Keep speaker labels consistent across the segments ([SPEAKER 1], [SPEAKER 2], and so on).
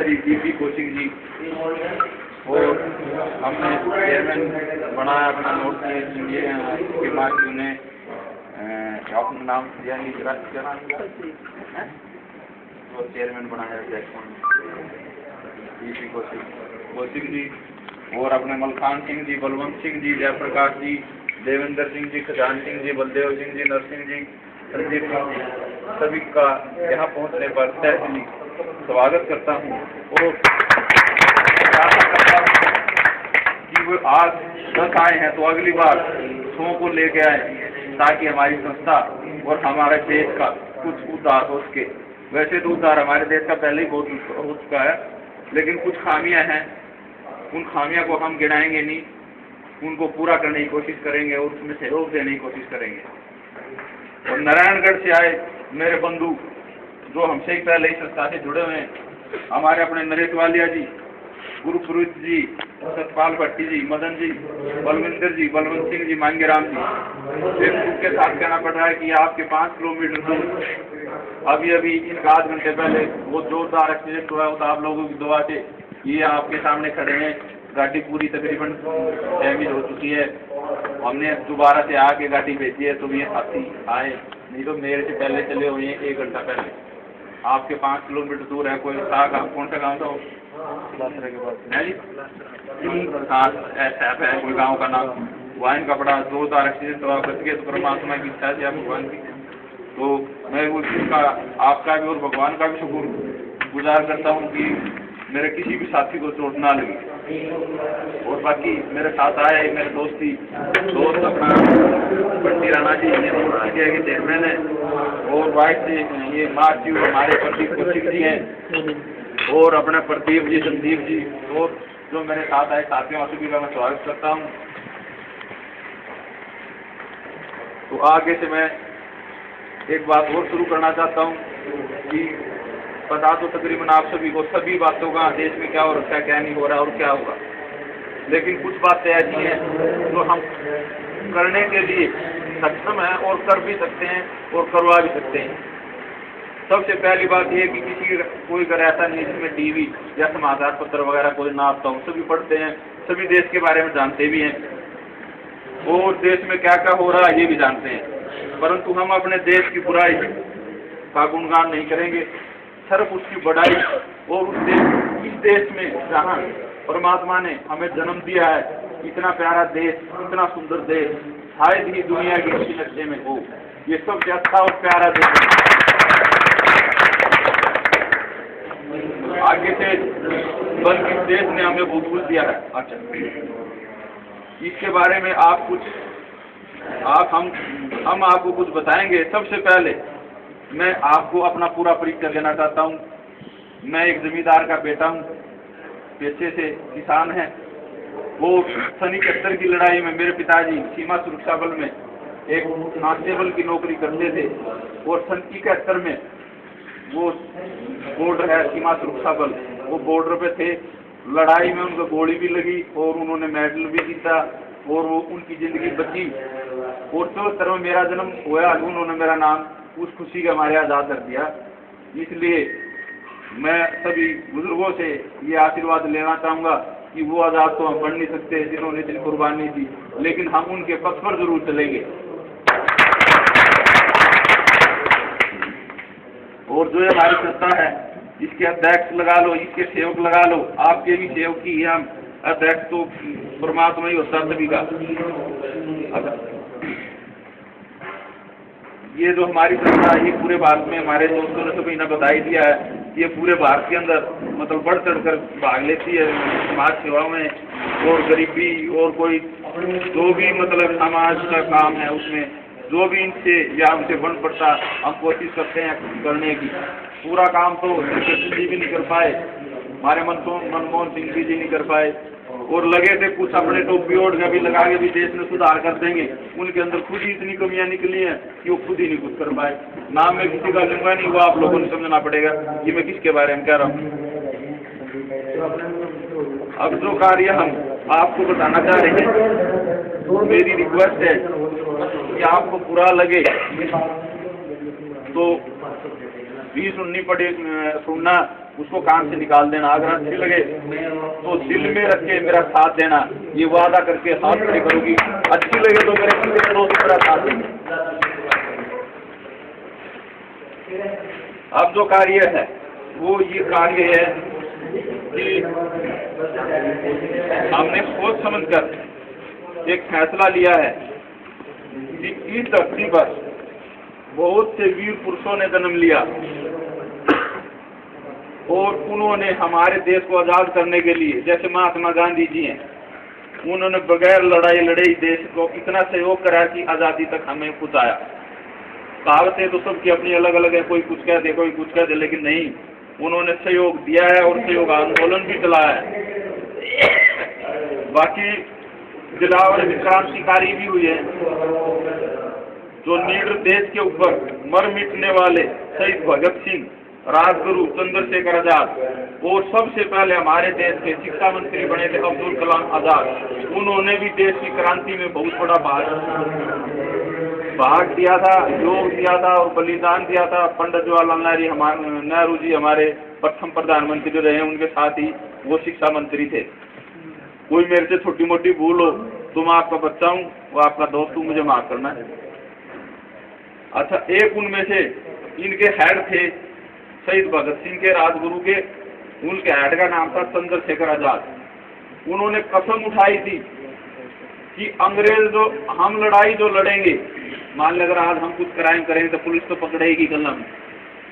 [SPEAKER 1] जी DP coaching जी, और हमने chairman बनाया अपना नोट के मार्च ने अपना नाम दिया नहीं, क्या नाम है तो चेयरमैन बनाया डीपी कोचिंग जी, और अपने मलखान सिंह जी, बलवंत सिंह जी, जयप्रकाश जी, देवेंद्र सिंह जी, खजान सिंह जी, बलदेव सिंह जी, नरसिंह जी, संजीव सिंह जी, सभी का यहाँ पहुँचने पर तहे दिली स्वागत करता हूँ और आशा करता हूँ कि वो आज 10 आए हैं तो अगली बार 100 को लेके आए, ताकि हमारी संस्था और हमारे देश का कुछ उद्धार हो सके। वैसे तो उद्धार हमारे देश का पहले ही बहुत हो चुका है, लेकिन कुछ खामियां हैं, उन खामियों को हम गिनाएंगे नहीं, उनको पूरा करने की कोशिश करेंगे और उसमें सहयोग देने की कोशिश करेंगे। और नारायणगढ़ से आए मेरे बंधु जो हमसे ही पहले इस संस्था से जुड़े हुए हैं, हमारे अपने नरेश वालिया जी, गुरुपुरोहित जी, सतपाल भट्टी जी, मदन जी, बलविंदर जी, बलवंत सिंह जी, मांगेराम जी, एक दुख के साथ कहना पड़ रहा है कि आपके 5 किलोमीटर दूर अभी इनका आध घंटे पहले वो जोरदार एक्सीडेंट हुआ है। तो आप लोगों की दुआ से ये आपके सामने खड़े हैं, गाड़ी पूरी तकरीबन डैमेज हो चुकी है। हमने दोबारा से आके गाड़ी भेजी है, तो ये साथी आए, नहीं तो मेरे से पहले चले हुए हैं 1 घंटा पहले। आपके 5 किलोमीटर दूर है, कोई कौन सा गाँव था के बाद है कोई गाँव का नाम, वाइन का बड़ा जोरदार एक्सीडेंट हुआ, बच गए तो परमात्मा की इच्छा से, आप भगवान की। तो मैं उसका आपका भी और भगवान का भी शुक्र गुजार करता हूँ कि मेरे किसी भी साथी को चोट ना लगी। और बाकी मेरे साथ आए मेरे दोस्त अपना बंटी राणा जी, ये के चेयरमैन है, और वाइस से ये मार्च हमारे प्रदीप कौशिक जी हैं, और अपने प्रदीप जी, संदीप जी, और जो मेरे साथ आए साथियों सभी का मैं स्वागत करता हूँ। तो आगे से मैं एक बात और शुरू करना चाहता हूँ कि बता तो तकरीबन आप सभी को सभी बातों का देश में क्या हो रखा है, क्या नहीं हो रहा और क्या होगा, लेकिन कुछ बातें ऐसी हैं जो हम करने के लिए सक्षम हैं और कर भी सकते हैं और करवा भी सकते हैं। सबसे पहली बात यह कि कोई घर ऐसा नहीं जिसमें टीवी या समाचार पत्र वगैरह कोई ना आता हो, सभी पढ़ते हैं, सभी देश के बारे में जानते भी हैं और देश में क्या क्या हो रहा है ये भी जानते हैं, परंतु हम अपने देश की बुराई का गुणगान नहीं करेंगे, सिर्फ उसकी बढ़ाई। और इस देश में जहाँ परमात्मा ने हमें जन्म दिया है, इतना प्यारा देश, इतना सुंदर देश शायद ही दुनिया के किसी नक्शे में हो, ये सबसे अच्छा और प्यारा देश। आगे से बल्कि देश ने हमें बहुत कुछ दिया है। अच्छा, इसके बारे में हम आपको कुछ बताएंगे। सबसे पहले मैं आपको अपना पूरा परिचय देना चाहता हूँ। मैं एक जमींदार का बेटा हूँ, पेशे से किसान है। वो सन 71 की लड़ाई में मेरे पिताजी सीमा सुरक्षा बल में एक कांस्टेबल की नौकरी करते थे और सन 71 में वो बॉर्डर है सीमा सुरक्षा बल, वो बॉर्डर पे थे। लड़ाई में उनको गोली भी लगी और उन्होंने मेडल भी जीता और वो उनकी जिंदगी बची। और 74 में मेरा जन्म हुआ, उन्होंने मेरा नाम उस खुशी के हमारे आज़ाद कर दिया। इसलिए मैं सभी बुजुर्गों से ये आशीर्वाद लेना चाहूँगा कि वो आज़ाद तो हम बढ़ नहीं सकते जिन्होंने इतनी कुर्बानी दी, लेकिन हम उनके पथ पर जरूर चलेंगे। और जो हमारी संस्था है, इसके अध्यक्ष लगा लो, इसके सेवक लगा लो, आपके भी सेवक ही हम अध्यक्ष तो परमात्मा ही होता सभी का। ये जो हमारी संस्था है, ये पूरे भारत में हमारे दोस्तों ने सभी ने बता ही दिया है, ये पूरे भारत के अंदर मतलब बढ़ चढ़ कर भाग लेती है समाज सेवा में, और गरीबी और कोई जो भी मतलब समाज का काम है उसमें जो भी इनसे या हमसे बन पड़ता हम कोशिश करते हैं करने की। पूरा काम तो जी भी नहीं कर पाए, हमारे मनमोहन सिंह जी नहीं कर पाए, और लगे थे कुछ अपने टोपी ओढ़ के भी लगा के भी देश में सुधार कर देंगे, उनके अंदर खुद ही इतनी कमियां निकली हैं कि वो खुद ही नहीं कुछ कर पाए। नाम में किसी का लूंगा नहीं, वो आप लोगों ने समझना पड़ेगा कि मैं किसके बारे में कह रहा हूँ। अब जो कार्य हम आपको बताना चाह रहे हैं, मेरी रिक्वेस्ट है कि आपको बुरा लगे तो भी सुनना उसको काम से निकाल देना। अगर अच्छी लगे तो दिल में रख के मेरा साथ देना, ये वादा करके हाथ खड़े करोगी। अच्छी लगे तो मेरे कितने दोस्त मेरा साथ देंगे। अब जो कार्य है वो ये कार्य है कि हमने सोच समझकर एक फैसला लिया है कि इस धरती पर बहुत से वीर पुरुषों ने जन्म लिया और उन्होंने हमारे देश को आजाद करने के लिए, जैसे महात्मा गांधी जी हैं, उन्होंने बगैर लड़ाई लड़े देश को इतना सहयोग करा कि आजादी तक हमें पहुंचाया। कहावतें तो सबकी अपनी अलग अलग है, कोई कुछ कह दे कोई कुछ कह दे, लेकिन नहीं, उन्होंने सहयोग दिया है और सहयोग आंदोलन भी चलाया है। बाकी दिलावर क्रांतिकारी भी हुए हैं, जो नीड देश के ऊपर मर मिटने वाले शहीद भगत सिंह, राजगुरु चंद्रशेखर आजाद, और सबसे पहले हमारे देश के शिक्षा मंत्री बने थे अब्दुल कलाम आजाद। उन्होंने भी देश की क्रांति में बहुत बड़ा भाग दिया था, योग दिया था और बलिदान दिया था। पंडित जवाहरलाल नेहरू जी हमारे प्रथम प्रधानमंत्री रहे, उनके साथ ही वो शिक्षा मंत्री थे। कोई मेरे से छोटी मोटी भूल हो तो मैं आपका बच्चा हूँ, वो आपका दोस्त हूँ, मुझे माफ करना है। अच्छा, एक उनमें से इनके हेड थे शहीद भगत सिंह के, राजगुरु के, उनके हेड का नाम था चंद्रशेखर आजाद। उन्होंने कसम उठाई थी कि अंग्रेज जो हम लड़ाई जो लड़ेंगे, मान लें अगर आज हम कुछ क्राइम करेंगे तो पुलिस तो पकड़ेगी कलम,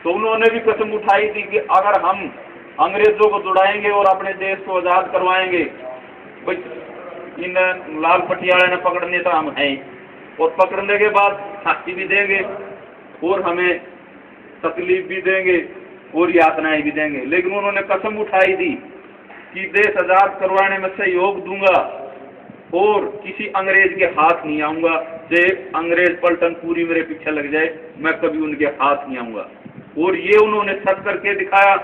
[SPEAKER 1] तो उन्होंने भी कसम उठाई थी कि अगर हम अंग्रेजों को दौड़ाएंगे और अपने देश को आजाद करवाएंगे, इन लाल पटियाले ने पकड़ने तो हम हैं, और पकड़ने के बाद फांसी भी देंगे और हमें तकलीफ भी देंगे और यातनाएं भी देंगे। लेकिन उन्होंने कसम उठाई थी कि देश आजाद करवाने में सहयोग दूंगा और किसी अंग्रेज के हाथ नहीं आऊंगा। चाहे अंग्रेज पलटन पूरी मेरे पीछे लग जाए, मैं कभी उनके हाथ नहीं आऊंगा। और ये उन्होंने सच करके दिखाया।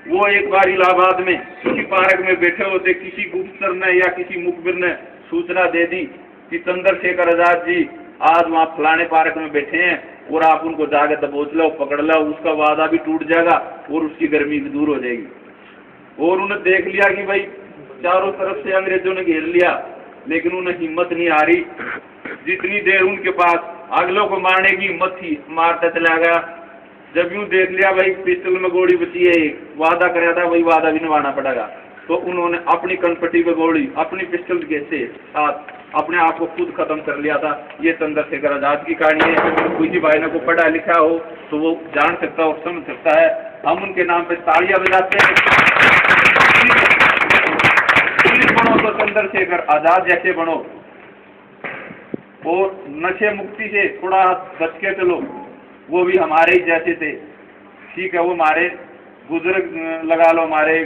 [SPEAKER 1] वो एक बार इलाहाबाद में किसी पार्क में बैठे होते, किसी गुप्तचर ने या किसी मुखबिर ने सूचना दे दी कि चंद्रशेखर आजाद जी आज वहाँ फलाने पार्क में बैठे हैं और आप उनको जाकर दबोच लो, पकड़ लो, उसका वादा भी टूट जाएगा और उसकी गर्मी भी दूर हो जाएगी। और उन्हें देख लिया कि भाई चारों तरफ से अंग्रेजों ने घेर लिया, लेकिन उन्हें हिम्मत नहीं आ रही। जितनी देर उनके पास अगलों को मारने की हिम्मत थी, मारता चला गया। जब यूं देख लिया भाई पिस्टल में गोली बची है, वादा कराया था वही वादा भी निभाना पड़ेगा, तो उन्होंने अपनी कनपट्टी पे गोली अपनी पिस्टल के साथ अपने आप को खुद खत्म कर लिया था। ये चंद्रशेखर आजाद की कहानी है। किसी भाई ने को पढ़ा लिखा हो तो वो जान सकता है और समझ सकता है। हम उनके नाम पे तालियां बजाते हैं। बनो तो चंद्रशेखर आजाद जैसे बनो, और नशे मुक्ति से थोड़ा बच के चलो, वो भी हमारे ही जैसे थे। ठीक है, वो हमारे बुजुर्ग लगा लो, हमारे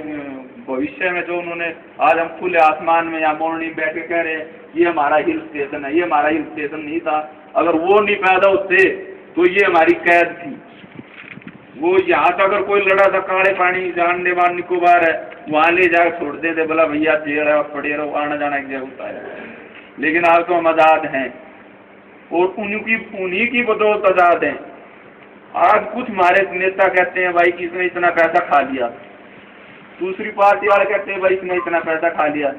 [SPEAKER 1] भविष्य में जो उन्होंने आज हम खुले आसमान में या मोरनी बैठ के कह रहे हैं ये हमारा हिल स्टेशन है, ये हमारा हिल स्टेशन नहीं था। अगर वो नहीं पैदा होते तो ये हमारी कैद थी। वो यहाँ तक अगर कोई लड़ा था, काले पानी जानने वाला निकोबार है, वहाँ ले जाकर छोड़ देते, बोला भैया जेल है पड़े रहो, आना जाना एक जगह होता है। लेकिन आज तो हम आजाद हैं और उन्हीं की बदौलत आजाद हैं। आज कुछ हमारे नेता कहते हैं भाई कि इसने इतना पैसा खा लिया, दूसरी पार्टी वाले कहते हैं भाई इसने इतना पैसा खा लिया।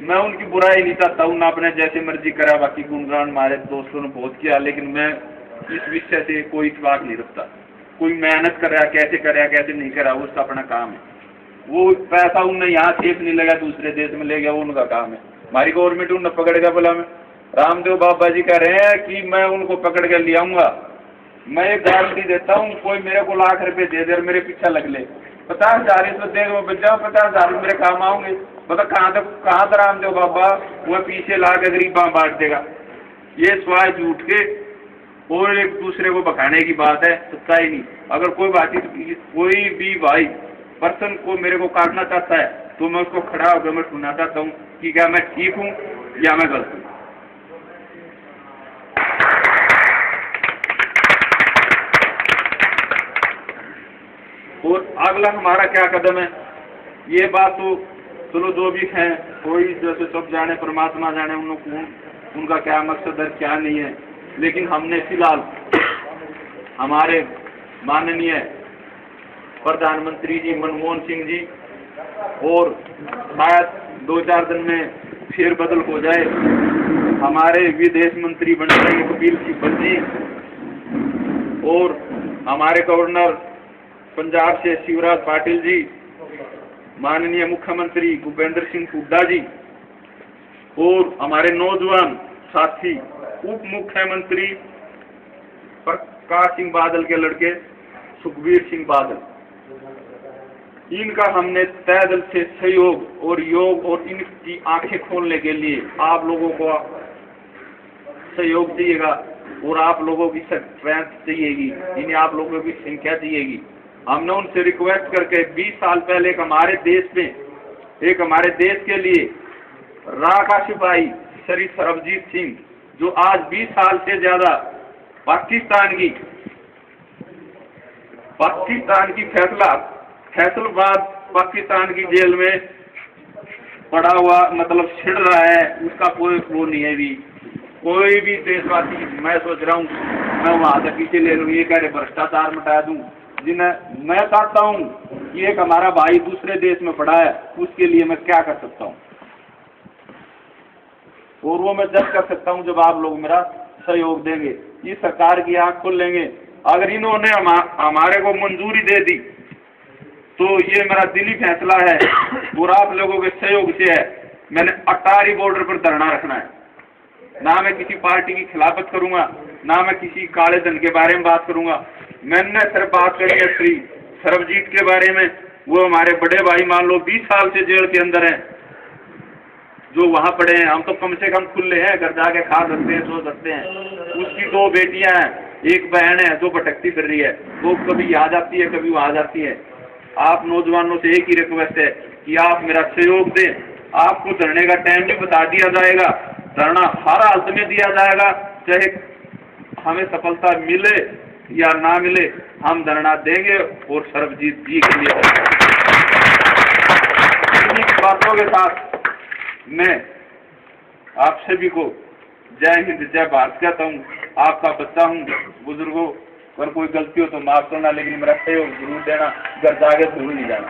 [SPEAKER 1] मैं उनकी बुराई नहीं चाहता हूँ, ना अपने जैसे मर्जी करा, बाकी गुणगान हमारे दोस्तों ने बहुत किया, लेकिन मैं इस विषय से कोई इत्तेफाक नहीं रखता। कोई मेहनत कर रहा, कैसे कर रहा कैसे नहीं कर रहा, वो उसका अपना काम है। वो पैसा उन्हें यहाँ सेफ नहीं लगा, दूसरे देश में ले गया, वो उनका काम है। हमारी गवर्नमेंट उन्हें पकड़ गया, बोला मैं रामदेव बाबा जी कह रहे हैं कि मैं उनको पकड़ कर ले आऊंगा। मैं एक गारंटी देता हूँ, कोई मेरे को लाख रुपए दे दे और मेरे पीछे लग ले, 50,000 इसमें देगा, वो बच जाओ, 50,000 मेरे काम आओगे। मतलब कहाँ तक रामदेव बाबा वो पीछे ला के गरीबा बांट देगा। ये स्वाय झूठ के और एक दूसरे को बखाने की बात है, सच्चाई नहीं। अगर कोई भी भाई पर्सन को मेरे को काटना चाहता है तो मैं उसको खड़ा होकर मैं सुनना चाहता हूँ कि क्या मैं ठीक हूँ या मैं गलत हूँ। और अगला हमारा क्या कदम है, ये बात तो चलो जो भी है, कोई जैसे सब जाने, परमात्मा जाने उनका क्या मकसद है क्या नहीं है। लेकिन हमने फिलहाल हमारे माननीय प्रधानमंत्री जी मनमोहन सिंह जी, और शायद 2-4 दिन में फेरबदल हो जाए, हमारे विदेश मंत्री बन रहे कपिल सिब्बल जी, और हमारे गवर्नर पंजाब से शिवराज पाटिल जी, माननीय मुख्यमंत्री भूपेंद्र सिंह हुड्डा जी, और हमारे नौजवान साथी उप मुख्यमंत्री प्रकाश सिंह बादल के लड़के सुखबीर सिंह बादल, इनका हमने तहे दिल से सहयोग और योग और इनकी आंखें खोलने के लिए आप लोगों को सहयोग दिएगा और आप लोगों की स्ट्रेंथ चाहिएगी, इन्हें आप लोगों की संख्या चाहिएगी। हमने उनसे रिक्वेस्ट करके 20 साल पहले एक हमारे देश के लिए राह का सिपाही श्री सरबजीत सिंह, जो आज 20 साल से ज्यादा पाकिस्तान की फैसलाबाद पाकिस्तान की जेल में पड़ा हुआ, मतलब छिड़ रहा है, उसका कोई वो नहीं है। भी कोई भी देशवासी, मैं सोच रहा हूँ मैं वहां तक पीछे ले लूँ, ये कह रहे भ्रष्टाचार मिटा दूं, जिन्हें मैं चाहता हूँ कि एक हमारा भाई दूसरे देश में पड़ा है, उसके लिए मैं क्या कर सकता हूँ, और वो मैं जब कर सकता हूँ जब आप लोग मेरा सहयोग देंगे, ये सरकार की आंख खोल लेंगे। अगर इन्होंने हमारे को मंजूरी दे दी तो ये मेरा दिली फैसला है और आप लोगों के सहयोग से है। मैंने अटारी बॉर्डर पर धरना रखना है, ना मैं किसी पार्टी की खिलाफत करूंगा, ना मैं किसी काले धन के बारे में बात करूंगा। मैंने सिर्फ बात करी है श्री सरबजीत के बारे में, वो हमारे बड़े भाई मान लो 20 साल से जेल के अंदर हैं, जो वहां पड़े हैं। हम तो कम से कम खुले हैं, घर जाके खा सकते हैं, सो सकते हैं। उसकी 2 बेटियां हैं, एक बहन है जो भटकती फिर रही है, वो कभी यहाँ जाती है कभी वहां जाती है। आप नौजवानों से एक ही रिक्वेस्ट है कि आप मेरा सहयोग दें। आपको धरने का टाइम भी बता दिया जाएगा, धरना हर हालत में दिया जाएगा, चाहे हमें सफलता मिले या ना मिले, हम धरना देंगे और सरबजीत जी के लिए। इन्हीं बातों के साथ मैं आप सभी को जय हिंद जय भारत कहता हूँ। आपका बच्चा हूँ, बुजुर्गों, अगर कोई गलती हो तो माफ करना, लेकिन मेरा सहयोग जरूर देना, घर जाके भूल नहीं जाना।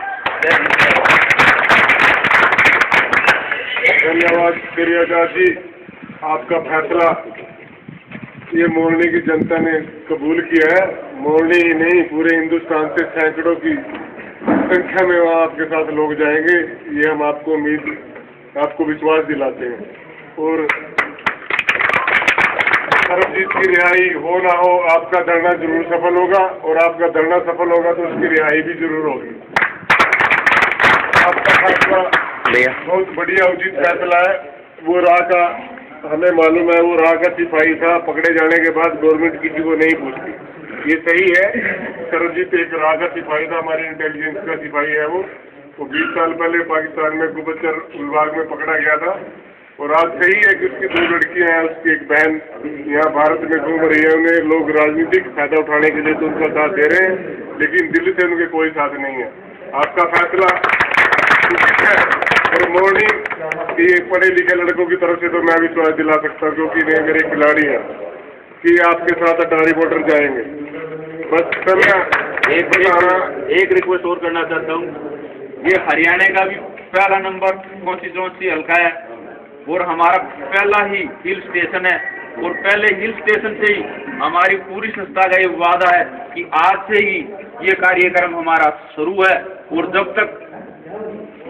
[SPEAKER 2] धन्यवाद प्रियंका जी, आपका फैसला ये मोरनी की जनता ने कबूल किया है। मोरनी ही नहीं, पूरे हिंदुस्तान से सैकड़ों की संख्या में वहाँ आपके साथ लोग जाएंगे, ये हम आपको विश्वास दिलाते हैं। और सरबजीत की रिहाई हो ना हो, आपका धरना जरूर सफल होगा, और आपका धरना सफल होगा तो उसकी रिहाई भी जरूर होगी। आपका फैसला बहुत बढ़िया उचित फैसला है। वो राह का हमें मालूम है, वो राह का सिपाही था, पकड़े जाने के बाद गवर्नमेंट किसी को नहीं पूछती, ये सही है। सरबजीत एक राह का सिपाही था, हमारे इंटेलिजेंस का सिपाही है वो 20 साल पहले पाकिस्तान में गुप्तचर विभाग में पकड़ा गया था। और आज सही है कि उसकी 2 लड़कियां हैं, उसकी एक बहन यहाँ भारत में घूम रही है। उन्हें लोग राजनीतिक फायदा उठाने के लिए तो उनका साथ दे रहे हैं, लेकिन दिल से उनके कोई साथ नहीं है। आपका फैसला उचित है। और मोरनी ये पढ़े लिखे लड़कों की तरफ से तो मैं विश्वास दिला सकता हूँ, क्योंकि वे मेरे खिलाड़ी हैं, कि आपके साथ अटारी बॉर्डर जाएंगे। बस सर मैं
[SPEAKER 1] एक रिक्वेस्ट और करना चाहता हूँ, ये हरियाणा का भी पहला नंबर कॉन्स्टिट्यूंसी हल्का है और हमारा पहला ही हिल स्टेशन है, और पहले हिल स्टेशन से ही हमारी पूरी संस्था का ये वादा है कि आज से ही ये कार्यक्रम हमारा शुरू है, और जब तक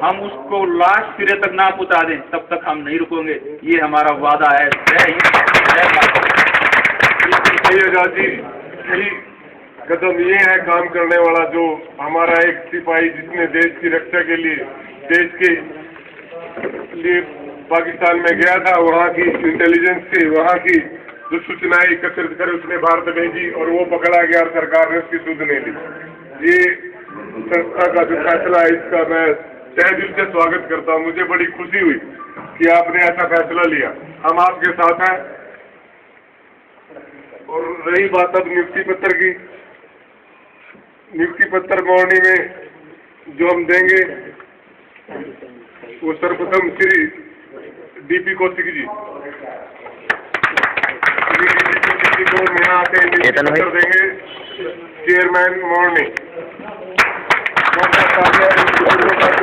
[SPEAKER 1] हम उसको लास्ट सिरे तक ना पहुंचा दें तब तक हम नहीं रुकेंगे, ये हमारा वादा है। जय हिंद जय भारत।
[SPEAKER 2] जी सही कदम ये है काम करने वाला, जो हमारा एक सिपाही जिसने देश की रक्षा के लिए, देश के लिए पाकिस्तान में गया था, वहाँ की इंटेलिजेंस से वहाँ की जो सूचनाएं एकत्रित कर उसने भारत भेजी, और वो पकड़ा गया और सरकार ने उसकी सुध नहीं ली। ये संस्था का जो फैसला है, इसका मैं तहे दिल से स्वागत करता हूँ। मुझे बड़ी खुशी हुई कि आपने ऐसा फैसला लिया, हम आपके साथ हैं। और रही बात अब नियुक्ति पत्र की, नियुक्ति पत्र मोरनी में जो हम देंगे वो सर्वप्रथम श्री डीपी कौशिक जी को यहाँ आके नियुक्ति पत्र देंगे, चेयरमैन मोरनी। बहुत बहुत